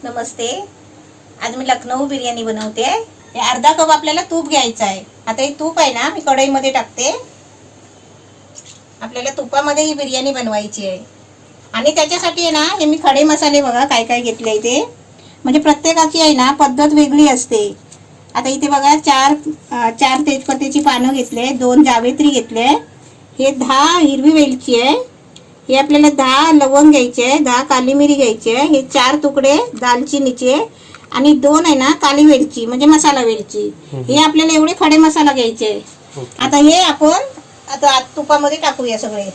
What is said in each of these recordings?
नमस्ते. आज मी लखनऊ बिर्याणी बनवते. हे अर्धा कप आपल्याला तूप घ्यायचं आहे. आता हे तूप आहे ना मी कढईमध्ये टाकते. आपल्याला तुपामध्ये ही बिर्याणी बनवायची आहे आणि त्याच्यासाठी आहे ना हे मी खडे मसाले बघा काय काय घेतले ते, म्हणजे प्रत्येकाची आहे ना पद्धत वेगळी असते. आता इथे बघा चार तेजपत्त्याची पानं घेतले, 2 जावेत्री घेतले, हे 10 हिरवी वेलची आहे, हे आपल्याला 10 लवंग घ्यायचे, 10 काली मिरी घ्यायचे, हे 4 तुकडे दालचिनीचे आणि 2 आहे ना काली वेलची म्हणजे मसाला वेलची. हे आपल्याला एवढे खडे मसाला घ्यायचे. आता हे आपण आता तुपामध्ये टाकूया सगळे.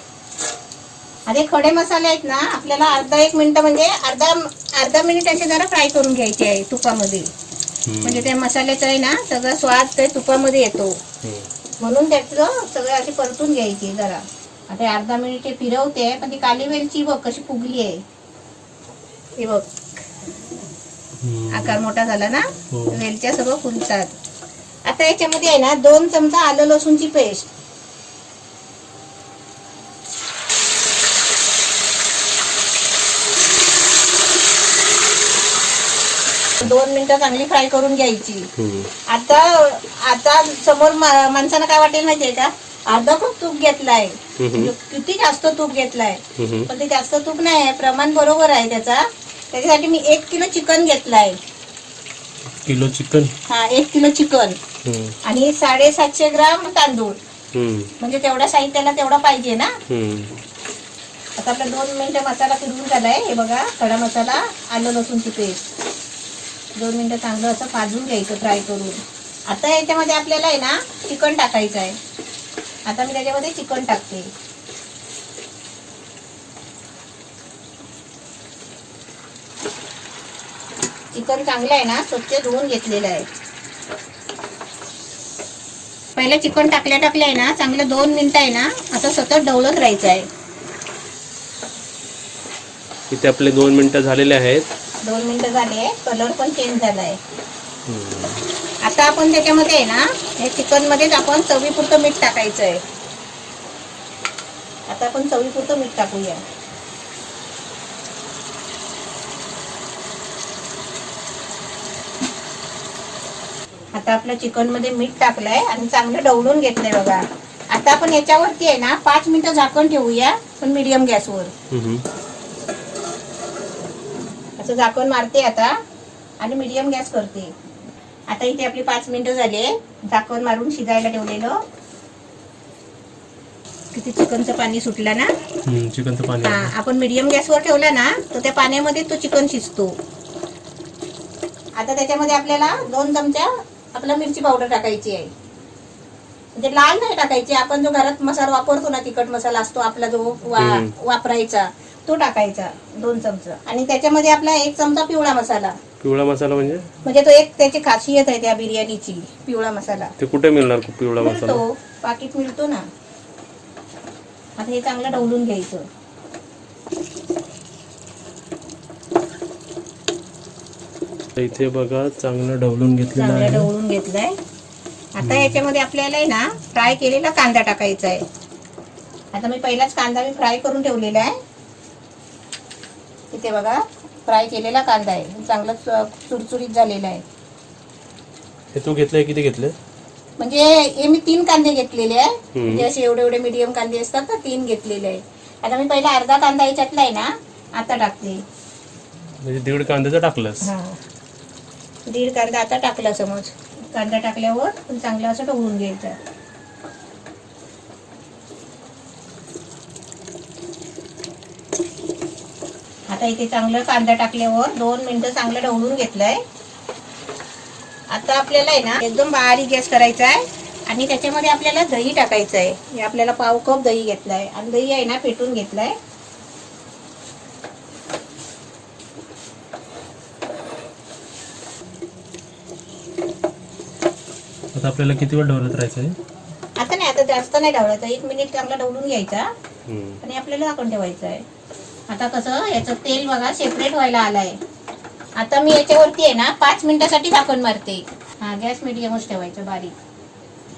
आता खडे मसाले आहेत ना आपल्याला अर्धा 1 मिनिट म्हणजे अर्धा मिनिट असे जरा फ्राय करून घ्यायचे आहे तुपामध्ये, म्हणजे त्या मसाल्याचा आहे ना सगळा स्वाद ते तुपामध्ये येतो, म्हणून त्याचं सगळं अशी परतून घ्यायची जरा. आता अर्धा मिनिट फिरवते, पण ती काली वेलची बघ कशी फुगली आहे, हे बघ आकार मोठा झाला ना, वेलच्या सगळं फुलतात. आता याच्यामध्ये आहे ना 2 चमचा आलं लसूणची पेस्ट, 2 मिनिटं चांगली फ्राय करून घ्यायची. आता समोर माणसाला काय वाटेल माहितीये का, अर्धा कप तूप घेतलाय, किती जास्त तूप घेतलाय, पण ते जास्त तूप नाही आहे, प्रमाण बरोबर आहे त्याचा. त्याच्यासाठी मी 1 किलो चिकन घेतलाय. Kilo chicken? हा 1 किलो चिकन आणि 750 ग्राम तांदूळ, म्हणजे तेवढ्या साहित्याला तेवढा पाहिजे ना. आता आपला 2 मिनिटं मसाला फिरवून झालाय. हे बघा खडा मसाला, आलं लसूणची पेस्ट, 2 मिनिटं चांगलं असं भाजून घ्यायचं फ्राय करून. आता याच्यामध्ये आपल्याला आहे ना चिकन टाकायचं आहे. आता मी त्याच्यामध्ये चिकन टाकते. चिकन चांगलं आहे ना स्वच्छ धुवून घेतलेलं आहे. पहिले चिकन टाकल्या आहे ना चांगलं 2 मिनिटं आहे ना असं सतत ढवळत राहायचं आहे. इथे आपले 2 मिनिटं झालेले आहेत. 2 मिनिटं झाले, कलर पण चेंज झालाय. आता आपण त्याच्यामध्ये आहे ना हे चिकन मध्येच आपण चवीपुरतं मीठ टाकायचं आहे. आता आपण चवीपुरतं मीठ टाकूया. आता आपल्या चिकन मध्ये मीठ टाकलंय आणि चांगलं ढवळून घेतलंय बघा. आता आपण याच्यावरती आहे ना 5 मिनिटं झाकण ठेवूया, पण मीडियम गॅसवर. असं झाकण मारते आता आणि मीडियम गॅस करते. आता इथे आपली 5 मिनिटं झाले, झाकण मारून शिजायला ठेवलेलं. किती चिकनचं पाणी सुटलं ना. चिकनचं पाणी आपण मीडियम गॅसवर ठेवला ना तर त्या पाण्यामध्ये तो चिकन शिजतो. आता त्याच्यामध्ये आपल्याला 2 चमचा आपला मिरची पावडर टाकायची आहे, म्हणजे लाल नाही टाकायची. आपण जो घरात मसाला वापरतो ना, तिखट मसाला असतो आपला जो वापरायचा तो टाकायचा 2 चमचा. आणि त्याच्यामध्ये आपला 1 चमचा पिवळा मसाला. पिवळा मसाला म्हणजे तो एक त्याची खासियत आहे त्या बिर्याणीची, पिवळा मसाला. ते कुठे मिळणार पिवळा मसाला? तो पाकिट मिळतो ना. आता हे चांगलं ढवळून घ्यायचं. इथे बघा चांगलं ढवळून घेतलेलं आहे. ढवळून घेतलंय. आता याच्यामध्ये आपल्याला आहे ना फ्राय केलेला कांदा टाकायचा आहे. आता मी पहिलाच कांदा फ्राय करून ठेवलेला आहे. इथे बघा फ्राय केलेला कांदा आहे, चांगला चुरचुरीत झालेला आहे. हे तू घेतलंय, किती घेतले? म्हणजे हे मी 3 कांदे घेतलेले आहे, म्हणजे असे एवढे मीडियम कांदे असतात ना, 3 घेतलेले आहे. आता मी पहिला अर्धा कांदा याच्यातला आहे ना आता टाकते. म्हणजे 1.5 कांद्याचा टाकलंस? 1.5 कांदा आता टाकला. समज कांदा टाकल्यावर पण चांगलं असं ढवळून घ्यायचं. आता इथे चांगलं कांदा टाकल्यावर 2 मिनिटं चांगलं ढवळून घेतलंय. आता आपल्याला आहे ना एकदम बारीक गॅस करायचा आहे आणि त्याच्यामध्ये आपल्याला दही टाकायचं आहे. हे आपल्याला पाव कप दही घेतलाय आणि दही आहे ना फेटून घेतलाय. आता आपल्याला किती वेळ ढवळत राहायचं आहे? आता नाही, आता जास्त नाही ढवळायचं. 1 मिनिट चांगला ढवळून घ्यायचा आणि आपल्याला झाकण ठेवायचं आहे. आता कसं याचं तेल बघा सेपरेट व्हायला आलाय. आता मी याच्यावरती आहे ना 5 मिनिटासाठी झाकण मारते. गॅस मीडियमच ठेवायचं बारीक.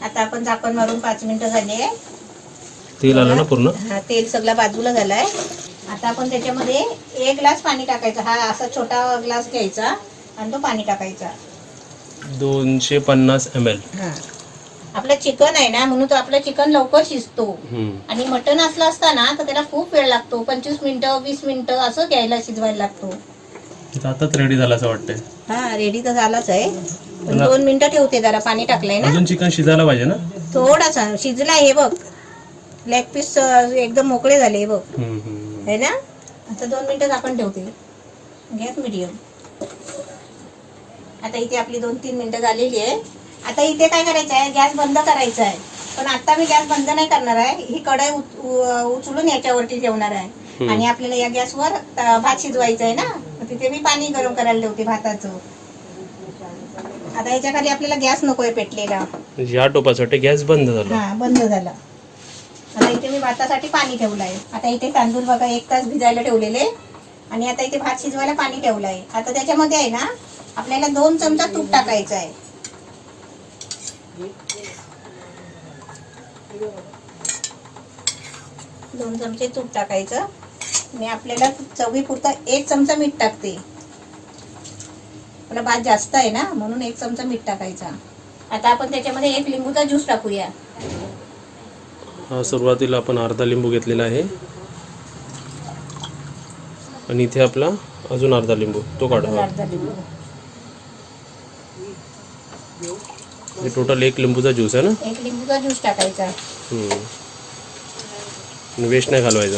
आता आपण झाकण मारून 5 मिनिटं झाले. तेल आलं ना पूर्ण? तेल सगळं बाजूला झालाय. आता आपण त्याच्यामध्ये 1 ग्लास पाणी टाकायचं. हा असा छोटा ग्लास घ्यायचा आणि तो पाणी टाकायचा. 250 ml. हा, आपलं चिकन आहे ना, म्हणून तो आपलं चिकन लवकर शिजतो. आणि मटण असलं असता ना तर त्याला खूप वेळ लागतो. 25 मिनिटं 20 मिनिटं असं घ्यायला शिजवायला लागतो. आताच रेडी झाला असं वाटतंय. हा, रेडी तर झालाच आहे. पण 2 मिनिटं ठेवते, जरा पाणी टाकलंय ना. अजून चिकन शिजायला पाहिजे ना. थोडासा शिजला हे बघ. लेग पीस एकदम मोकळे झाले बघ, है ना. आता 2 मिनिटं झाकण ठेवते. Gas medium. आता इथे आपली 2-3 मिनिटं झालेली आहे. आता इथे काय करायचं आहे, गॅस बंद करायचा आहे. पण आता मी गॅस बंद नाही करणार आहे. ही कढई उचलून याच्यावरती ठेवणार आहे. आणि आपल्याला या गॅसवर भात शिजवायचा आहे ना, तिथे मी पाणी गरम करायला ठेवते भाताचं. आता याच्या खाली आपल्याला गॅस नकोय पेटलेला. या टोपासाठी गॅस बंद झाला. हा, बंद झाला. आता इथे मी भातासाठी पाणी ठेवलंय. आता इथे तांदूळ बघा 1 तास भिजायला ठेवलेले. आणि आता इथे भात शिजवायला पाणी ठेवलंय. आता त्याच्यामध्ये आहे ना आपल्याला 2 चमचा तूप टाकायचं आहे. 2 चमचे तूप टाकायचं. आणि आपल्याला चवीपुरता 1 चमचा मीठ टाकते. आपला भात जास्त आहे ना, म्हणून 1 चमचा मीठ टाकायचा. आता आपण त्याच्यामध्ये 1 लिंबूचा ज्यूस टाकूया. सुरुवातीला आपण अर्धा लिंबू घेतलेला आहे. आणि इथे आपला अजून अर्धा लिंबू, तो काढा. अर्धा लिंबू. हे टोटल 1 लिंबूचा ज्यूस आहे ना. 1 लिंबूचा ज्यूस टाकायचा. वेस्ट नाही घालवायचा.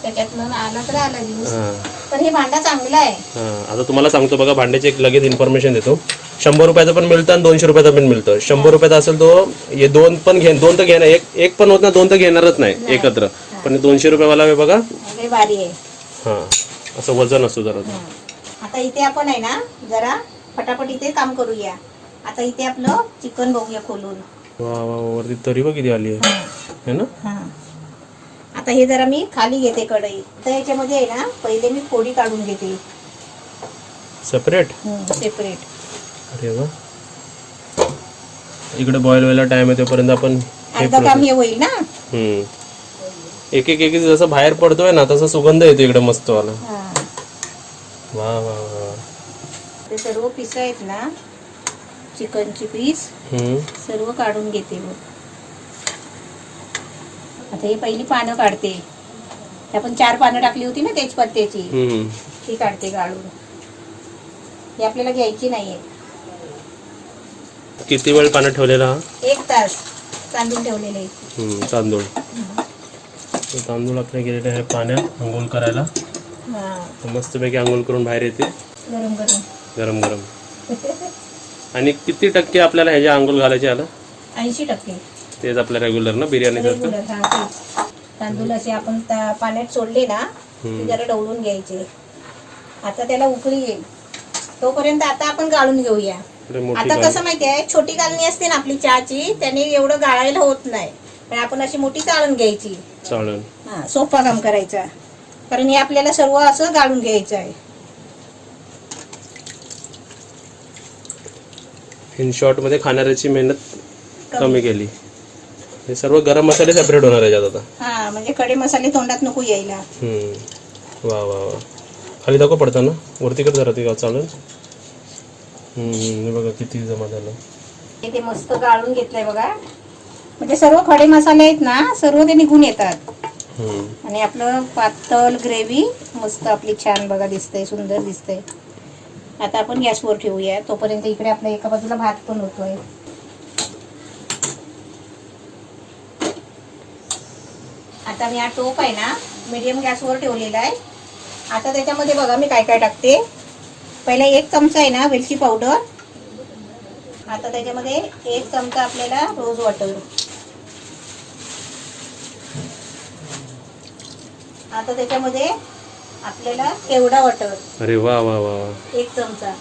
त्याच्यातनं आला तर आला ज्यूस. हां पण हे भांडा चांगला आहे. हां, आता तुम्हाला सांगतो बघा, भांड्याची एक लगेच इन्फॉर्मेशन देतो. 100 रुपयाचं पण मिळतं आणि 200 रुपयाचं पण मिळतं. 100 रुपयाचा असेल तो हे 2 पण घे, 2 तर घेणार, एक पण होत ना, 2 तर घेणारच नाही एकत्र. पण 200 रुपयावाला आहे बघा, लय भारी आहे. हां, असं वजन असतो जरा. आता इथे आपण आहे ना जरा फटाफट इथे काम करूया. आता इथे आपलं चिकन बघूया खोलून. वा वा, वरती तरी बघ किती आली आहे, है ना. हां, आता हे जरा मी खाली घेते कढई. तर याच्यामध्ये आहे ना पहिले मी फोडी काढून घेते सेपरेट. सेपरेट. अरे वा, इकडे बॉईल व्हायला टाइम आहे, तोपर्यंत आपण अर्धा काम हे होईल ना. एक एक एक जसं बाहेर पडतोय ना, तसा सुगंध येतो इकडे मस्त वाला. वा वा वा. ते सर्व पीस आहेत ना, चिकनची पीस सर्व काढून घेते मग. आता ही पहिली पानं काढते. आपण 4 पानं टाकली होती ना तेजपत्त्याची, ती काढते काढून. ही आपल्याला घ्यायची नाहीये. किती वेळ पाण्यात ठेवलेला हा? 1 तास तांदूळ ठेवलेले. तांदूळ तांदूळ आपले गेलेले आहे पाण्यात आंघोळ करायला. मस्तपैकी आंघोळ करून बाहेर येते गरम गरम गरम गरम. आणि किती टक्के आपल्याला ह्याच्या आंघोळ घालायचे आलं? 80%. तेच आपल्या रेग्युलर ना बिर्याणी सारखं. तांदूळ असे आपण पाण्यात सोडले ना, ते जरा ढवळून घ्यायचे. आता त्याला उकळी येईल तोपर्यंत आता आपण गाळून घेऊया. आता कसं माहितीये, छोटी गाळणी असते ना आपली चहाची, त्याने एवढं गाळायला होत नाही. पण आपण अशी मोठी चाळून घ्यायची. चाळून, हा, सोपा काम करायचा. कारण हे आपल्याला सर्व असं गाळून घ्यायचं आहे. इन शॉर्ट मध्ये खाणाऱ्याची मेहनत कमी केली. हे सर्व गरम मसाले सेपरेट होणार आहे आता. हा, म्हणजे खडे मसाले तोंडात नको यायला. वा वा वा. खाली दाखव पडताना, वरती कर जरा ते चालेल. बघा किती जमा झालं. ते मस्त गाळून घेतलंय बघा. म्हणजे सर्व खडे मसाले आहेत ना, सर्व ते निघून येतात. आणि आपलं पातळ ग्रेव्ही मस्त आपली छान बघा दिसतंय, सुंदर दिसतंय. आता आपण गॅसवर ठेवूया. तोपर्यंत इकडे आपल्या एका बाजूला भात पण होतोय. आता मी हा टोप आहे ना मीडियम गॅसवर ठेवलेला आहे. आता त्याच्यामध्ये बघा मी काय काय टाकते. पहिला 1 चमचा आहे ना वेलची पावडर. आता त्याच्यामध्ये 1 चमचा आपल्याला रोज वॉटर. आता त्याच्यामध्ये आपल्याला केवडा वॉटर. अरे वा वा वा. 1 चमचा.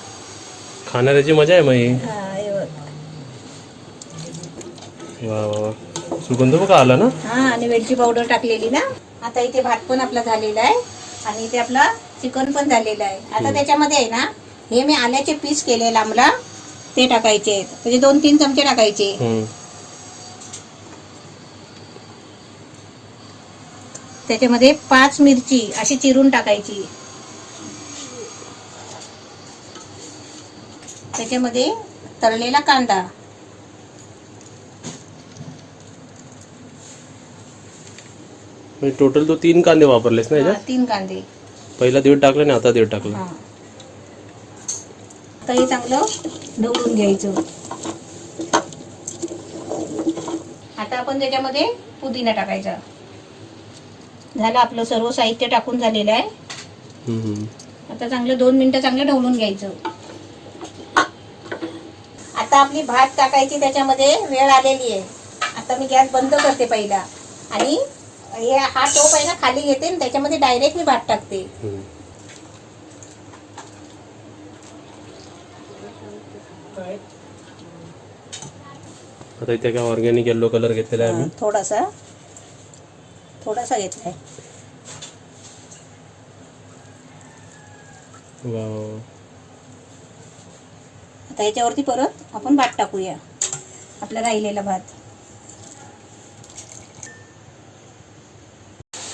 खाणाऱ्याची मजा आहे मग ही. वा वा, सुगंध बघा आला ना. हा, आणि वेलची पावडर टाकलेली ना. आता इथे भात पण आपला झालेला आहे आणि इथे आपला चिकन पण झालेलं आहे. आता त्याच्यामध्ये आहे ना हे मी आल्याचे पीस केले लांबला, ते टाकायचे आहेत. म्हणजे 2-3 चमचे टाकायचे. त्याच्यामध्ये 5 मिरची अशी चिरून टाकायची. त्याच्यामध्ये तळलेला कांदा, म्हणजे टोटल तो 3 कांदे वापरलेस ना याच्यात? 3 कांदे. पहिला 1.5 टाकला आणि आता 1.5 टाकला. हा. आता हे चांगलं ढवळून घ्यायचं. आता आपण त्याच्यामध्ये पुदिना टाकायचा. झालं आपलं सर्व साहित्य टाकून झालेलं आहे. आता चांगलं 2 मिनिटं चांगलं ढवळून घ्यायचं. आता आपली भात टाकायची त्याच्यामध्ये वेळ आलेली आहे. आता मी गॅस बंद करते पहिला आणि हा टोप आहे ना खाली घेते आणि त्याच्यामध्ये डायरेक्ट मी भात टाकते. आता इथे काय ऑर्गॅनिक येलो कलर घेतलेला आहे आम्ही. थोडासा घेतलाय. वाव. आता याच्यावरती परत आपण भात टाकूया, आपला राहिलेला भात.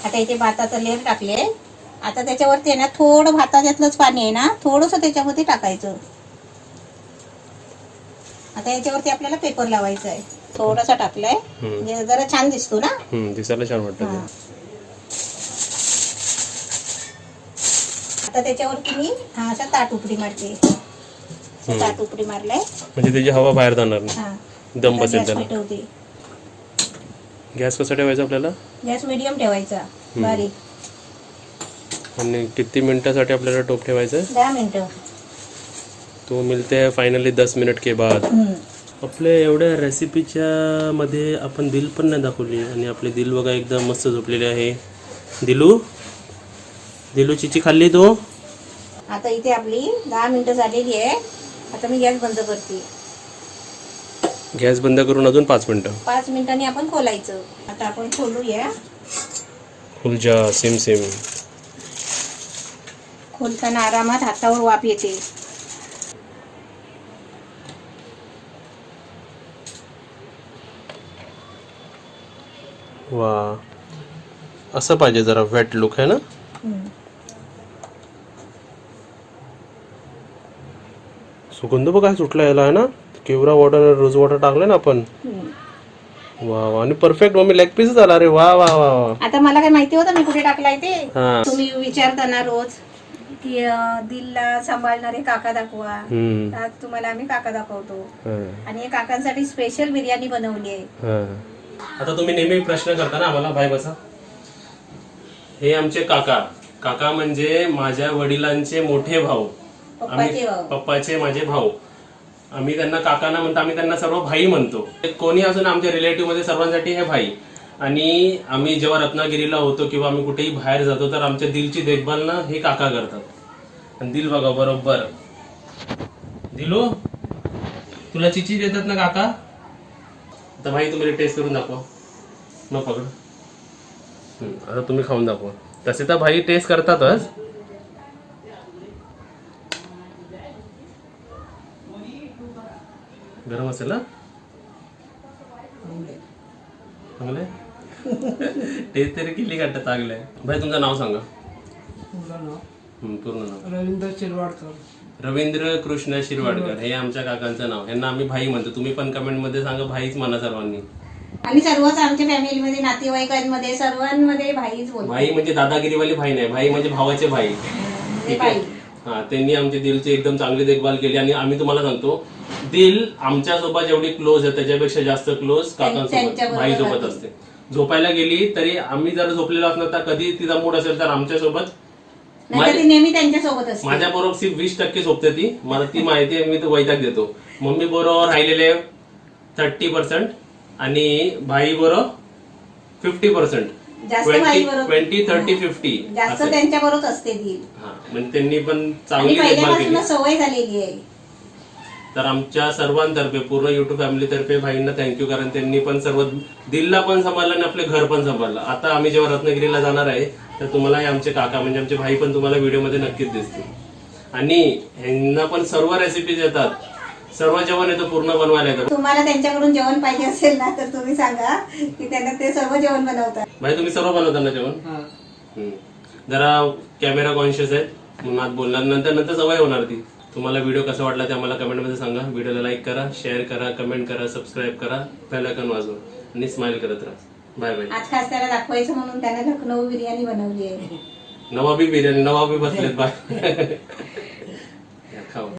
आता इथे भाताचं लेअर टाकले. आता त्याच्यावरती आहे ना थोडं भाताच्यातलंच पाणी आहे ना थोडंसं त्याच्यामध्ये टाकायचं. आता याच्यावरती आपल्याला पेपर लावायचा आहे. थोडासा टाकलाय म्हणजे जरा छान दिसतो ना. दिसायला छान वाटतं. आता त्याच्यावरती मी असा ताट उपडी मारते. ताट उपडी मारलाय म्हणजे त्याची हवा बाहेर जाणार नाही, दम बसेल त्याला. ठेवते. गॅस कसा ठेवायचा आपल्याला? गॅस मीडियम ठेवायचा, बारीक. आणि किती मिनिटासाठी आपल्याला टोप ठेवायचा? 10 मिनिटं. तो मिलते हैं फायनली 10 मिनिट के बाद. आपल्या एवढ्या रेसिपीच्या मध्ये आपण दिल पण नाही दाखवली आणि आपले दिल बघा एकदम मस्त झोपलेले आहे. दिलू चिची खाल्ली तो. आता इथे आपली 10 मिनिटं झालेली आहे. आता मी गॅस बंद करते. गॅस बंद करून अजून 5 मिनिटं. 5 मिनिटांनी आपण खोलायचं. आता आपण खोलूया. खुलजा सेम सेम. खोलताना आरामात हातावर वाफ येते. वा, असं पाहिजे जरा वेट लुक आहे ना. सुगंध बघा सुटला याला आहे ना. केवढा वॉटर रोज वॉटर टाकलं ना आपण. वा वा, आणि परफेक्ट मम्मी लेग पीस झाला रे. वा वा वा वा. आता मला काय माहिती होतं मी कुठे टाकलाय ते. हा. तुम्ही विचारताना रोज की दिलला सांभाळणारे काका दाखवा. आज तुम्हाला आम्ही काका दाखवतो. आणि काकांसाठी स्पेशल बिर्याणी बनवली आहे. आता तुम्ही नेहमी प्रश्न करता ना आम्हाला, भाई बसा. हे आमचे काका. काका म्हणजे माझ्या वडिलांचे मोठे भाऊ. पप्पाचे माझे भाऊ. आम्ही त्यांना काकांना म्हणतो, आम्ही त्यांना सर्व भाई म्हणतो. कोणी असून आमच्या रिलेटिव्ह मध्ये सर्वांसाठी हे भाई. आणि आम्ही जेव्हा रत्नागिरीला होतो किंवा आम्ही कुठेही बाहेर जातो तर आमच्या दिलची देखभाल ना हे काका करतात. आणि दिल बघा बरोबर. दिलू तुला चिची देतात ना काका. आता भाई तुम्ही टेस्ट करून दाखवा. मग पकड. आता तुम्ही खाऊन दाखवा. तसे तर भाई टेस्ट करतातच. गरम असेल ना. चांगलंय. टेस्ट तरी केली का चांगलंय. भाई तुमचं नाव सांगा. पूर्ण नाव? रवींद्र शिरवाडकर. रवींद्र कृष्ण शिरवाडकर हे आमच्या काकांचं नाव. यांना आम्ही भाई म्हणतो. तुम्ही पण कमेंट मध्ये सांगा भाईच म्हणा सर्वांनी. आणि सर्वच आमच्या फॅमिलीमध्ये नातेवाईकांमध्ये सर्वांमध्ये भाईच बोलतो. भाई म्हणजे दादागिरीवाली भाई नाही. भाई म्हणजे भावाचे भाई. ठीक आहे. हा, त्यांनी आमच्या दिलची एकदम चांगली देखभाल केली. आणि आम्ही तुम्हाला सांगतो दिल आमच्या सोबत जेवढी क्लोज आहे त्याच्यापेक्षा जास्त क्लोज काकांसोबत भाई सोबत असते. झोपायला गेली तरी आम्ही जर झोपलेलो असणार तर कधी तिचा मूड असेल तर आमच्या सोबत नेहमी त्यांच्या सोबत असते. माझ्या बरोबर सिर्फ 20% झोपते ती. मला ती माहिती आहे. मी तो वैताग देतो. मम्मी बरोबर राहिलेले 30% आणि भाई बरोबर 50%. 20-30-50 जास्त त्यांच्या बरोबर असते दिल. म्हणजे त्यांनी पण चांगली देखभाल केली. सवय झालेली आहे. तर आमच्या सर्वांतर्फे पूर्ण युट्यूब फॅमिली तर्फे भाईंना थँक्यू. कारण त्यांनी पण सर्व दिलला पण सांभाळलं आणि आपले घर पण सांभाळलं. आता आम्ही जेव्हा रत्नागिरीला जाणार आहे तर तुम्हाला आमचे काका म्हणजे आमचे भाई पण तुम्हाला व्हिडिओ मध्ये नक्कीच दिसतील. आणि ह्यांना पण सर्व रेसिपीज येतात. सर्व जेवण येतं पूर्ण बनवायला येतं. तुम्हाला त्यांच्याकडून जेवण पाहिजे असेल ना तर तुम्ही सांगा की त्यांना ते सर्व जेवण बनवतात. भाई तुम्ही सर्व बनवता ना जेवण? हा. जरा कॅमेरा कॉन्शियस आहेत म्हणून आज बोलणार, नंतर सवय होणार ती. तुम्हाला व्हिडिओ कसा वाटला ते आम्हाला कमेंटमध्ये सांगा. व्हिडिओला लाईक करा, शेअर करा, कमेंट करा, सबस्क्राईब करा, बेल आयकॉन वाजवा आणि स्माइल करत राहा. Bye bye. आज खास त्याला दाखवायचं म्हणून त्याने लखनऊ बिर्याणी बनवली आहे. नवाबी बिर्याणी, नवाबी बसलेत बाय. खाऊ.